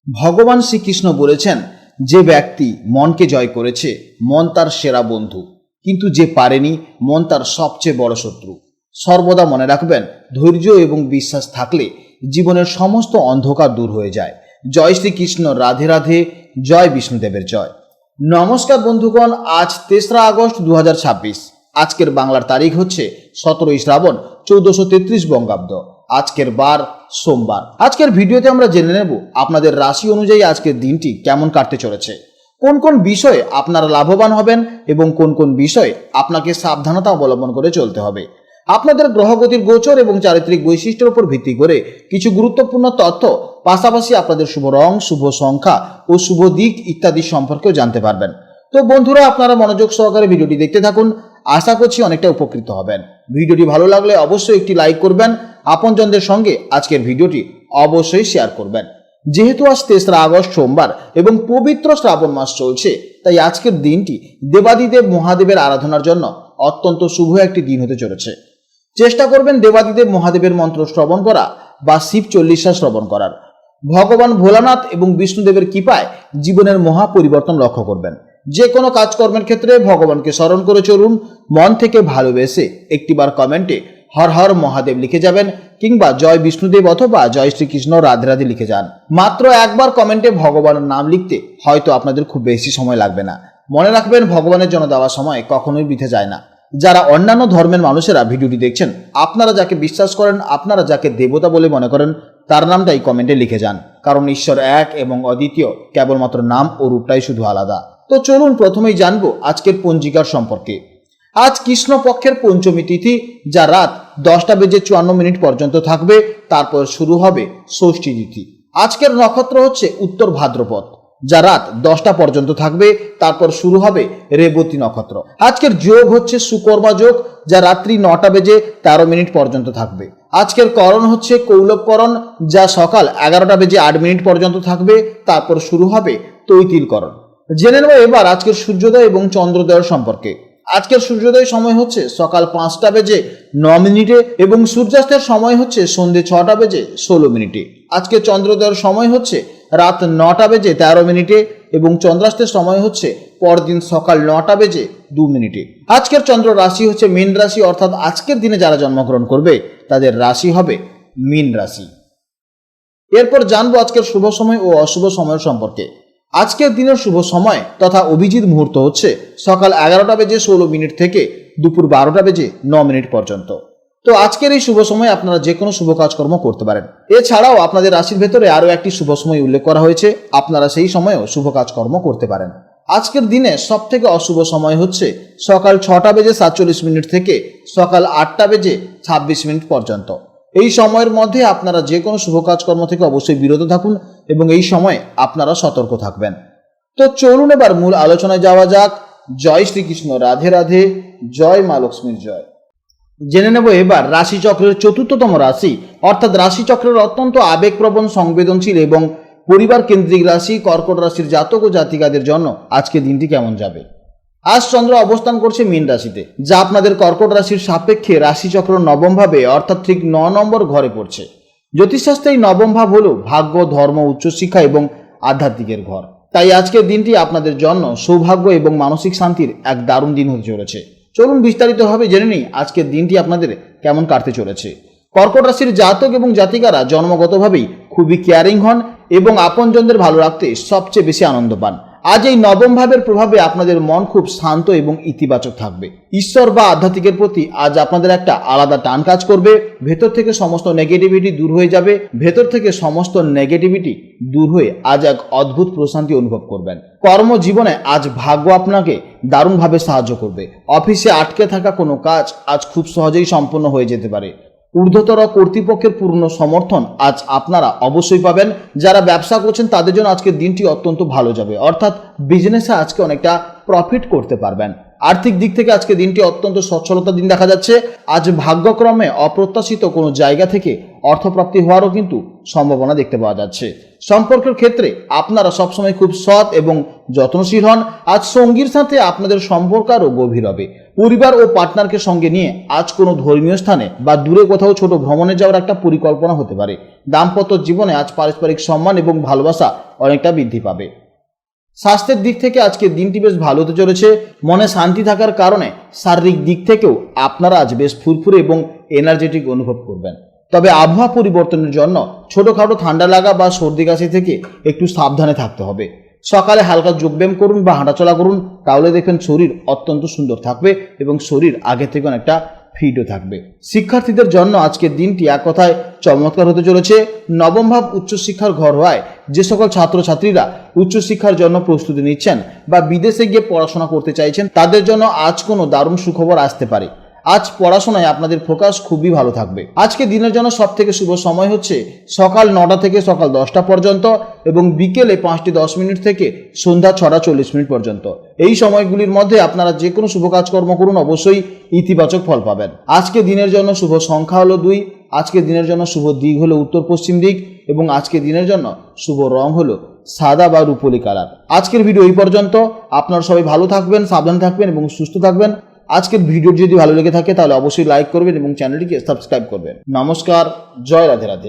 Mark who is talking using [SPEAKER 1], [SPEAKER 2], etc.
[SPEAKER 1] ভগবান শ্রীকৃষ্ণ বলেছেন, যে ব্যক্তি মনকে জয় করেছে মন তার সেরা বন্ধু, কিন্তু যে পারেনি মন তার সবচেয়ে বড় শত্রু। সর্বদা মনে রাখবেন, ধৈর্য এবং বিশ্বাস থাকলে জীবনের সমস্ত অন্ধকার দূর হয়ে যায়। জয় শ্রীকৃষ্ণ, রাধে রাধে, জয় বিষ্ণুদেবের জয়। নমস্কার বন্ধুগণ, আজ 3রা আগস্ট 2026। আজকের বাংলার তারিখ হচ্ছে 17ই শ্রাবণ 1433 বঙ্গাব্দ। আজকের বার সোমবার। আজকের ভিডিওতে আমরা জেনে নেব আপনাদের রাশি অনুযায়ী আজকের দিনটি কেমন কাটতে চলেছে, কোন কোন বিষয়ে আপনারা লাভবান হবেন এবং কোন কোন বিষয়ে আপনাকে সাবধানতা অবলম্বন করে চলতে হবে। আপনাদের গ্রহগতির গোচর এবং চারিত্রিক বৈশিষ্ট্যের উপর ভিত্তি করে কিছু গুরুত্বপূর্ণ তথ্য, পাশাপাশি আপনাদের শুভ রং, শুভ সংখ্যা ও শুভ দিক ইত্যাদি সম্পর্কেও জানতে পারবেন। তো বন্ধুরা, আপনারা মনোযোগ সহকারে ভিডিওটি দেখতে থাকুন, আশা করছি অনেকটা উপকৃত হবেন। ভিডিওটি ভালো লাগলে অবশ্যই একটি লাইক করবেন, আপনজনদের সঙ্গে আজকের ভিডিওটি অবশ্যই শেয়ার করবেন। যেহেতু আজ 3রা আগস্ট সোমবার এবং পবিত্র শ্রাবণ মাস চলছে, তাই আজকের দিনটি দেবাদিদেব মহাদেবের আরাধনার জন্য অত্যন্ত শুভ একটি দিন হতে চলেছে। চেষ্টা করবেন দেবাদিদেব মহাদেবের মন্ত্র শ্রবণ করা বা শিব চল্লিশা শ্রবণ করার। ভগবান ভোলানাথ এবং বিষ্ণুদেবের কৃপায় জীবনের মহা পরিবর্তন লক্ষ্য করবেন। যে কোনো কাজকর্মের ক্ষেত্রে ভগবানকে স্মরণ করে চলুন। মন থেকে ভালোবেসে একটিবার কমেন্টে হর হর মহাদেব লিখে যাবেন, কিংবা জয় বিষ্ণুদেব অথবা জয় শ্রীকৃষ্ণ রাধে রাধে লিখে যান। মাত্র একবার কমেন্টে ভগবানের নাম লিখতে হয়তো আপনাদের খুব বেশি সময় লাগবে না। মনে রাখবেন, ভগবানের জন্য দেওয়া সময় কখনোই বৃথা যায় না। যারা অন্যান্য ধর্মের মানুষেরা ভিডিওটি দেখছেন, আপনারা যাকে বিশ্বাস করেন, আপনারা যাকে দেবতা বলে মনে করেন, তার নামটাই কমেন্টে লিখে যান। কারণ ঈশ্বর এক এবং অদ্বিতীয়, কেবলমাত্র নাম ও রূপটাই শুধু আলাদা। তো চলুন প্রথমেই জানবো আজকের পঞ্জিকার সম্পর্কে। আজ কৃষ্ণপক্ষের পঞ্চমী তিথি, যা রাত 10:54 পর্যন্ত থাকবে। তারপর শুরু হবে ষষ্ঠী তিথি। আজকের নক্ষত্র হচ্ছে উত্তর ভাদ্রপদ, যা রাত 10টা পর্যন্ত থাকবে। তারপর শুরু হবে রেবতী নক্ষত্র। আজকের যোগ হচ্ছে সুকর্মা যোগ, যা রাত্রি 9:13 পর্যন্ত থাকবে। আজকের করণ হচ্ছে কৌলবকরণ, যা সকাল 11:08 পর্যন্ত থাকবে। তারপর শুরু হবে তৈতিলকরণ। জেনে নেব এবার আজকের সূর্যোদয় এবং চন্দ্রোদয়ের সম্পর্কে। আজকের সূর্যোদয় সময় হচ্ছে সকাল 5:09 এবং সূর্যাস্তের সময় হচ্ছে সন্ধ্যে 6:16। আজকের চন্দ্রোদয়ের সময় হচ্ছে রাত 9:13 এবং চন্দ্রাস্তের সময় হচ্ছে পরদিন সকাল 9:02। আজকের চন্দ্র রাশি হচ্ছে মীন রাশি, অর্থাৎ আজকের দিনে যারা জন্মগ্রহণ করবে তাদের রাশি হবে মীন রাশি। এরপর জানবো আজকের শুভ সময় ও অশুভ সময়ের সম্পর্কে। আজকের দিনের শুভ সময় তথা অভিজিৎ মুহূর্ত হচ্ছে সকাল 11:16 থেকে দুপুর 12:09 পর্যন্ত। তো আজকের এই শুভ সময় আপনারা যে কোনো শুভ কাজকর্ম করতে পারেন। এছাড়াও আপনাদের রাশির ভেতরে আরও একটি শুভ সময় উল্লেখ করা হয়েছে, আপনারা সেই সময়েও শুভ কাজকর্ম করতে পারেন। আজকের দিনে সব থেকে অশুভ সময় হচ্ছে সকাল 6:47 থেকে সকাল 8:26 পর্যন্ত। এই সময়ের মধ্যে আপনারা যে কোনো শুভ কাজকর্ম থেকে অবশ্যই বিরত থাকুন এবং এই সময় আপনারা সতর্ক থাকবেন। তো চলুন এবার মূল আলোচনায় যাওয়া যাক। জয় শ্রীকৃষ্ণ, রাধে রাধে, জয় মা লক্ষ্মীর জয়। জেনে নেব এবার রাশিচক্রের 4র্থতম রাশি, অর্থাৎ রাশিচক্রের অত্যন্ত আবেগপ্রবণ, সংবেদনশীল এবং পরিবার কেন্দ্রিক রাশি কর্কট রাশির জাতক ও জাতিকাদের জন্য আজকে দিনটি কেমন যাবে। আজ চন্দ্র অবস্থান করছে মীন রাশিতে, যা আপনাদের কর্কট রাশির সাপেক্ষে রাশিচক্র নবম ভাবে, অর্থাৎ ঠিক 9 নম্বর ঘরে পড়ছে। জ্যোতিষশাস্ত্রে এই নবম ভাব হলো ভাগ্য, ধর্ম, উচ্চশিক্ষা এবং আধ্যাত্মিকের ঘর। তাই আজকের দিনটি আপনাদের জন্য সৌভাগ্য এবং মানসিক শান্তির এক দারুণ দিন হতে চলেছে। চলুন বিস্তারিতভাবে জেনে নিই আজকের দিনটি আপনাদের কেমন কাটতে চলেছে। কর্কট রাশির জাতক এবং জাতিকারা জন্মগতভাবেই খুবই কেয়ারিং হন এবং আপনজনদের ভালো রাখতে সবচেয়ে বেশি আনন্দ পান। আজ এই নবম ভাবের প্রভাবে আপনাদের মন খুব শান্ত এবং ইতিবাচক থাকবে। ঈশ্বর বা আধ্যাত্মিকের প্রতি আজ আপনাদের একটা আলাদা টান কাজ করবে। ভেতর থেকে সমস্ত নেগেটিভিটি দূর হয়ে যাবে। আজ এক অদ্ভুত প্রশান্তি অনুভব করবেন। কর্মজীবনে আজ ভাগ্য আপনাকে দারুণভাবে সাহায্য করবে। অফিসে আটকে থাকা কোনো কাজ আজ খুব সহজেই সম্পন্ন হয়ে যেতে পারে। ঊর্ধ্বতর কর্তৃপক্ষের পূর্ণ সমর্থন আজ আপনারা অবশ্যই পাবেন। যারা ব্যবসা করছেন তাদের জন্য আজকের দিনটি অত্যন্ত ভালো যাবে, অর্থাৎ বিজনেসে আজকে অনেকটা প্রফিট করতে পারবেন। আর্থিক দিক থেকে আজকে দিনটি অত্যন্ত সচ্ছলতার দিন দেখা যাচ্ছে। আজ ভাগ্যক্রমে অপ্রত্যাশিত কোনো জায়গা থেকে অর্থপ্রাপ্তি হওয়ারও কিন্তু সম্ভাবনা দেখতে পাওয়া যাচ্ছে। সম্পর্কের ক্ষেত্রে আপনারা সবসময় খুব সৎ এবং যত্নশীল হন। আজ সঙ্গীর সাথে আপনাদের সম্পর্ক আরও গভীর হবে। পরিবার ও পার্টনারকে সঙ্গে নিয়ে আজ কোনো ধর্মীয় স্থানে বা দূরে কোথাও ছোট ভ্রমণে যাওয়ার একটা পরিকল্পনা হতে পারে। দাম্পত্য জীবনে আজ পারস্পরিক সম্মান এবং ভালোবাসা অনেকটা বৃদ্ধি পাবে। স্বাস্থ্যের দিক থেকে আজকের দিনটি বেশ ভালো হতে চলেছে। মনে শান্তি থাকার কারণে শারীরিক দিক থেকেও আপনারা আজ বেশ ফুরফুরে এবং এনার্জেটিক অনুভব করবেন। তবে আবহাওয়া পরিবর্তনের জন্য ছোটোখাটো ঠান্ডা লাগা বা সর্দি কাশি থেকে একটু সাবধানে থাকতে হবে। সকালে হালকা যোগব্যায়াম করুন বা হাঁটাচলা করুন, তাহলে দেখবেন শরীর অত্যন্ত সুন্দর থাকবে এবং শরীর আগে থেকে অনেকটা ফিটও থাকবে। শিক্ষার্থীদের জন্য আজকের দিনটি এক কথায় চমৎকার হতে চলেছে। নবম ভাব উচ্চশিক্ষার ঘর হওয়ায় যে সকল ছাত্রছাত্রীরা উচ্চশিক্ষার জন্য প্রস্তুতি নিচ্ছেন বা বিদেশে গিয়ে পড়াশোনা করতে চাইছেন, তাদের জন্য আজ কোনো দারুণ সুখবর আসতে পারে। আজ পড়াশোনায় আপনাদের ফোকাস খুবই ভালো থাকবে। আজকে দিনের জন্য সব থেকে শুভ সময় হচ্ছে সকাল 9টা থেকে সকাল 10টা পর্যন্ত এবং বিকেলে 5:10 থেকে সন্ধ্যা 6:40 পর্যন্ত। এই সময়গুলির মধ্যে আপনারা যে কোনো শুভ কাজকর্ম করুন, অবশ্যই ইতিবাচক ফল পাবেন। আজকে দিনের জন্য শুভ সংখ্যা হলো 2। আজকে দিনের জন্য শুভ দিক হলো উত্তর পশ্চিম দিক এবং আজকে দিনের জন্য শুভ রং হলো সাদা বা রূপোলি কালার। আজকের ভিডিও এই পর্যন্ত। আপনারা সবাই ভালো থাকবেন, সাবধানে থাকবেন এবং সুস্থ থাকবেন। আজকের ভিডিও যদি ভালো লেগে থাকে তাহলে অবশ্যই লাইক করবেন এবং চ্যানেলটিকে সাবস্ক্রাইব করবেন। নমস্কার, জয় রাধে রাধে।